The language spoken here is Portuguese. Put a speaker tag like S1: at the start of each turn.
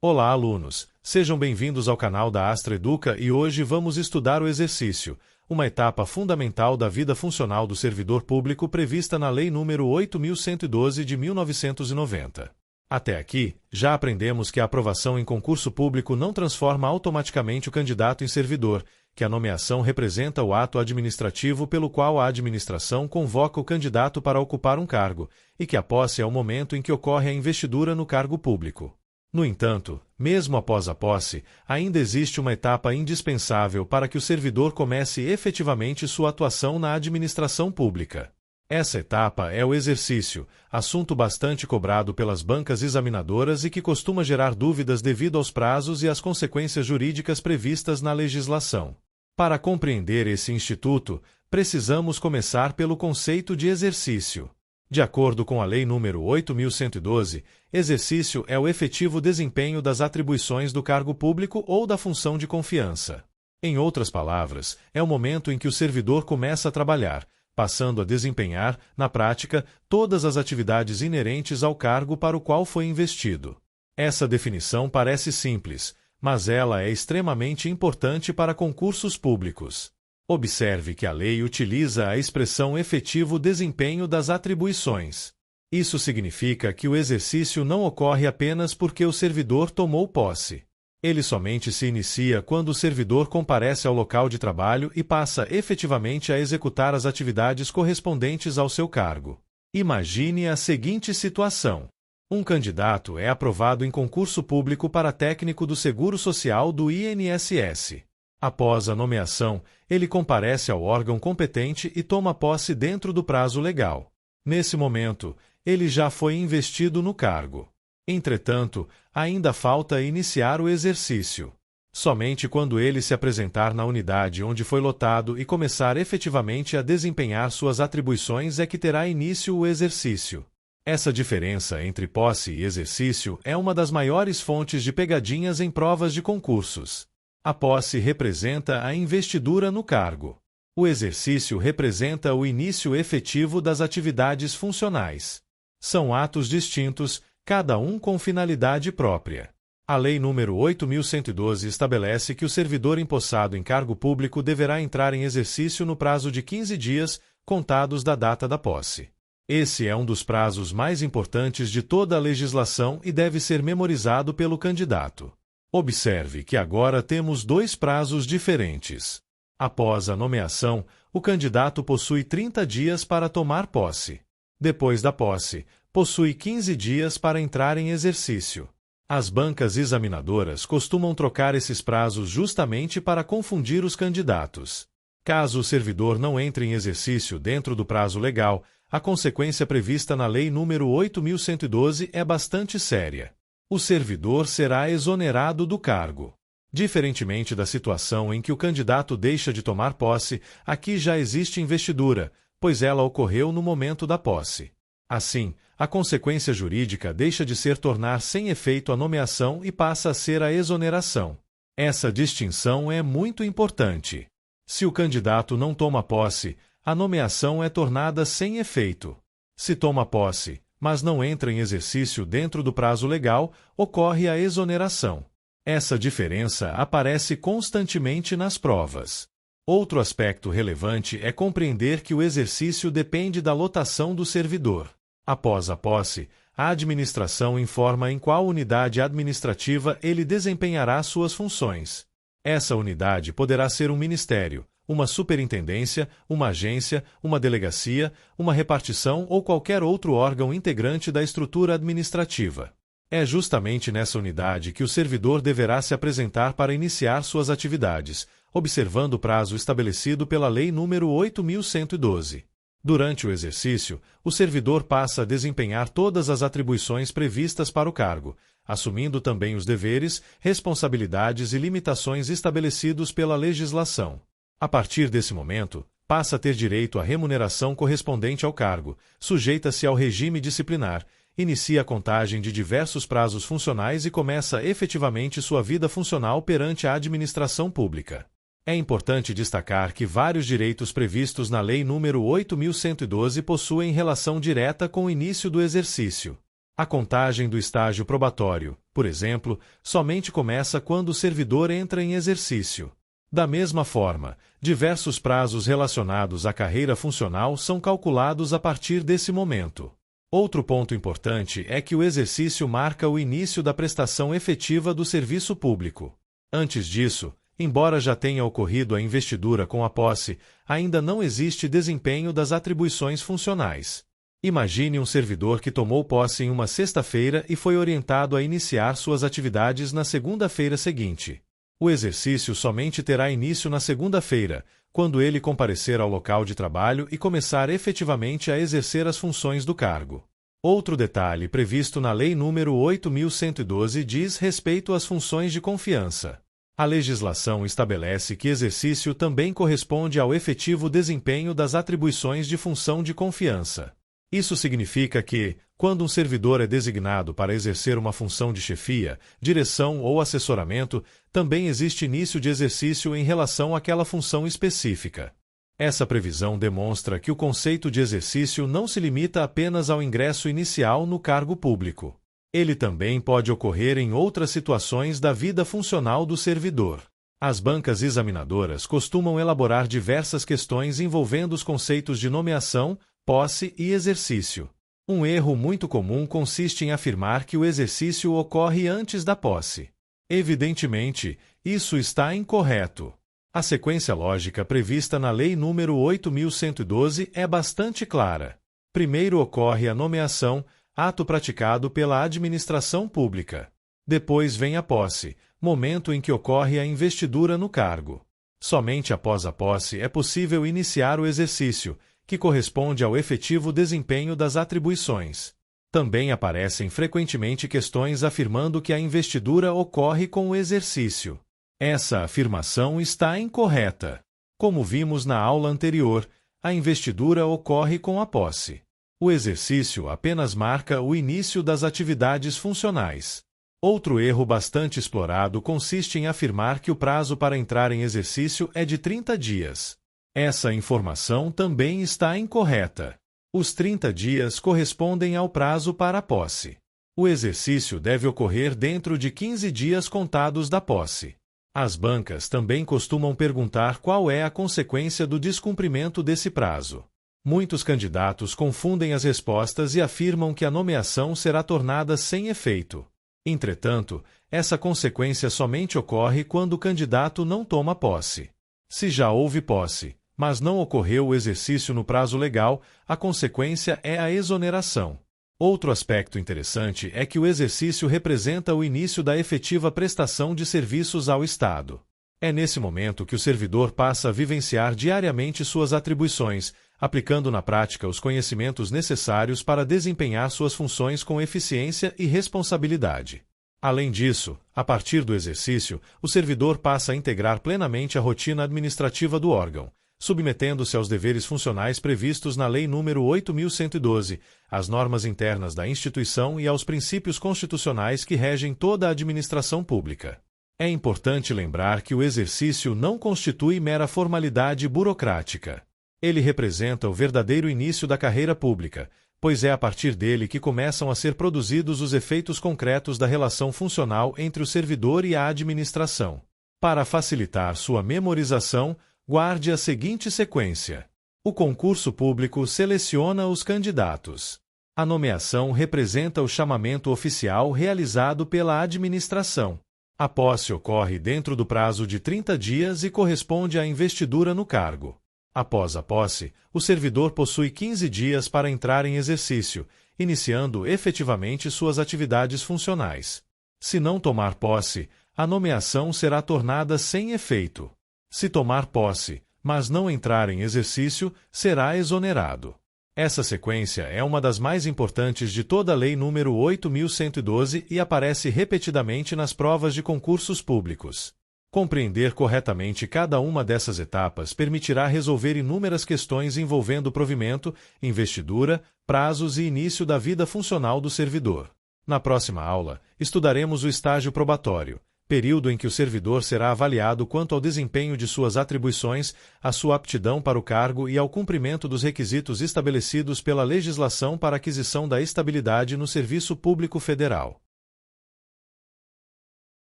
S1: Olá, alunos! Sejam bem-vindos ao canal da Astra Educa e hoje vamos estudar o exercício, uma etapa fundamental da vida funcional do servidor público prevista na Lei nº 8.112 de 1990. Até aqui, já aprendemos que a aprovação em concurso público não transforma automaticamente o candidato em servidor, que a nomeação representa o ato administrativo pelo qual a administração convoca o candidato para ocupar um cargo, e que a posse é o momento em que ocorre a investidura no cargo público. No entanto, mesmo após a posse, ainda existe uma etapa indispensável para que o servidor comece efetivamente sua atuação na administração pública. Essa etapa é o exercício, assunto bastante cobrado pelas bancas examinadoras e que costuma gerar dúvidas devido aos prazos e às consequências jurídicas previstas na legislação. Para compreender esse instituto, precisamos começar pelo conceito de exercício. De acordo com a Lei nº 8.112, exercício é o efetivo desempenho das atribuições do cargo público ou da função de confiança. Em outras palavras, é o momento em que o servidor começa a trabalhar, passando a desempenhar, na prática, todas as atividades inerentes ao cargo para o qual foi investido. Essa definição parece simples, mas ela é extremamente importante para concursos públicos. Observe que a lei utiliza a expressão efetivo desempenho das atribuições. Isso significa que o exercício não ocorre apenas porque o servidor tomou posse. Ele somente se inicia quando o servidor comparece ao local de trabalho e passa efetivamente a executar as atividades correspondentes ao seu cargo. Imagine a seguinte situação. Um candidato é aprovado em concurso público para técnico do Seguro Social do INSS. Após a nomeação, ele comparece ao órgão competente e toma posse dentro do prazo legal. Nesse momento, ele já foi investido no cargo. Entretanto, ainda falta iniciar o exercício. Somente quando ele se apresentar na unidade onde foi lotado e começar efetivamente a desempenhar suas atribuições é que terá início o exercício. Essa diferença entre posse e exercício é uma das maiores fontes de pegadinhas em provas de concursos. A posse representa a investidura no cargo. O exercício representa o início efetivo das atividades funcionais. São atos distintos, cada um com finalidade própria. A Lei nº 8.112 estabelece que o servidor empossado em cargo público deverá entrar em exercício no prazo de 15 dias, contados da data da posse. Esse é um dos prazos mais importantes de toda a legislação e deve ser memorizado pelo candidato. Observe que agora temos dois prazos diferentes. Após a nomeação, o candidato possui 30 dias para tomar posse. Depois da posse, possui 15 dias para entrar em exercício. As bancas examinadoras costumam trocar esses prazos justamente para confundir os candidatos. Caso o servidor não entre em exercício dentro do prazo legal, a consequência prevista na Lei nº 8.112 é bastante séria. O servidor será exonerado do cargo. Diferentemente da situação em que o candidato deixa de tomar posse, aqui já existe investidura, pois ela ocorreu no momento da posse. Assim, a consequência jurídica deixa de ser tornar sem efeito a nomeação e passa a ser a exoneração. Essa distinção é muito importante. Se o candidato não toma posse, a nomeação é tornada sem efeito. Se toma posse, mas não entra em exercício dentro do prazo legal, ocorre a exoneração. Essa diferença aparece constantemente nas provas. Outro aspecto relevante é compreender que o exercício depende da lotação do servidor. Após a posse, a administração informa em qual unidade administrativa ele desempenhará suas funções. Essa unidade poderá ser um ministério, uma superintendência, uma agência, uma delegacia, uma repartição ou qualquer outro órgão integrante da estrutura administrativa. É justamente nessa unidade que o servidor deverá se apresentar para iniciar suas atividades, observando o prazo estabelecido pela Lei nº 8.112. Durante o exercício, o servidor passa a desempenhar todas as atribuições previstas para o cargo, assumindo também os deveres, responsabilidades e limitações estabelecidos pela legislação. A partir desse momento, passa a ter direito à remuneração correspondente ao cargo, sujeita-se ao regime disciplinar, inicia a contagem de diversos prazos funcionais e começa efetivamente sua vida funcional perante a administração pública. É importante destacar que vários direitos previstos na Lei nº 8.112 possuem relação direta com o início do exercício. A contagem do estágio probatório, por exemplo, somente começa quando o servidor entra em exercício. Da mesma forma, diversos prazos relacionados à carreira funcional são calculados a partir desse momento. Outro ponto importante é que o exercício marca o início da prestação efetiva do serviço público. Antes disso, embora já tenha ocorrido a investidura com a posse, ainda não existe desempenho das atribuições funcionais. Imagine um servidor que tomou posse em uma sexta-feira e foi orientado a iniciar suas atividades na segunda-feira seguinte. O exercício somente terá início na segunda-feira, quando ele comparecer ao local de trabalho e começar efetivamente a exercer as funções do cargo. Outro detalhe previsto na Lei nº 8.112 diz respeito às funções de confiança. A legislação estabelece que exercício também corresponde ao efetivo desempenho das atribuições de função de confiança. Isso significa que, quando um servidor é designado para exercer uma função de chefia, direção ou assessoramento, também existe início de exercício em relação àquela função específica. Essa previsão demonstra que o conceito de exercício não se limita apenas ao ingresso inicial no cargo público. Ele também pode ocorrer em outras situações da vida funcional do servidor. As bancas examinadoras costumam elaborar diversas questões envolvendo os conceitos de nomeação, posse e exercício. Um erro muito comum consiste em afirmar que o exercício ocorre antes da posse. Evidentemente, isso está incorreto. A sequência lógica prevista na Lei nº 8.112 é bastante clara. Primeiro ocorre a nomeação, ato praticado pela administração pública. Depois vem a posse, momento em que ocorre a investidura no cargo. Somente após a posse é possível iniciar o exercício, que corresponde ao efetivo desempenho das atribuições. Também aparecem frequentemente questões afirmando que a investidura ocorre com o exercício. Essa afirmação está incorreta. Como vimos na aula anterior, a investidura ocorre com a posse. O exercício apenas marca o início das atividades funcionais. Outro erro bastante explorado consiste em afirmar que o prazo para entrar em exercício é de 30 dias. Essa informação também está incorreta. Os 30 dias correspondem ao prazo para a posse. O exercício deve ocorrer dentro de 15 dias contados da posse. As bancas também costumam perguntar qual é a consequência do descumprimento desse prazo. Muitos candidatos confundem as respostas e afirmam que a nomeação será tornada sem efeito. Entretanto, essa consequência somente ocorre quando o candidato não toma posse. Se já houve posse, mas não ocorreu o exercício no prazo legal, a consequência é a exoneração. Outro aspecto interessante é que o exercício representa o início da efetiva prestação de serviços ao Estado. É nesse momento que o servidor passa a vivenciar diariamente suas atribuições, aplicando na prática os conhecimentos necessários para desempenhar suas funções com eficiência e responsabilidade. Além disso, a partir do exercício, o servidor passa a integrar plenamente a rotina administrativa do órgão, submetendo-se aos deveres funcionais previstos na Lei nº 8.112, às normas internas da instituição e aos princípios constitucionais que regem toda a administração pública. É importante lembrar que o exercício não constitui mera formalidade burocrática. Ele representa o verdadeiro início da carreira pública, pois é a partir dele que começam a ser produzidos os efeitos concretos da relação funcional entre o servidor e a administração. Para facilitar sua memorização, guarde a seguinte sequência. O concurso público seleciona os candidatos. A nomeação representa o chamamento oficial realizado pela administração. A posse ocorre dentro do prazo de 30 dias e corresponde à investidura no cargo. Após a posse, o servidor possui 15 dias para entrar em exercício, iniciando efetivamente suas atividades funcionais. Se não tomar posse, a nomeação será tornada sem efeito. Se tomar posse, mas não entrar em exercício, será exonerado. Essa sequência é uma das mais importantes de toda a Lei nº 8.112 e aparece repetidamente nas provas de concursos públicos. Compreender corretamente cada uma dessas etapas permitirá resolver inúmeras questões envolvendo provimento, investidura, prazos e início da vida funcional do servidor. Na próxima aula, estudaremos o estágio probatório, período em que o servidor será avaliado quanto ao desempenho de suas atribuições, à sua aptidão para o cargo e ao cumprimento dos requisitos estabelecidos pela legislação para aquisição da estabilidade no Serviço Público Federal.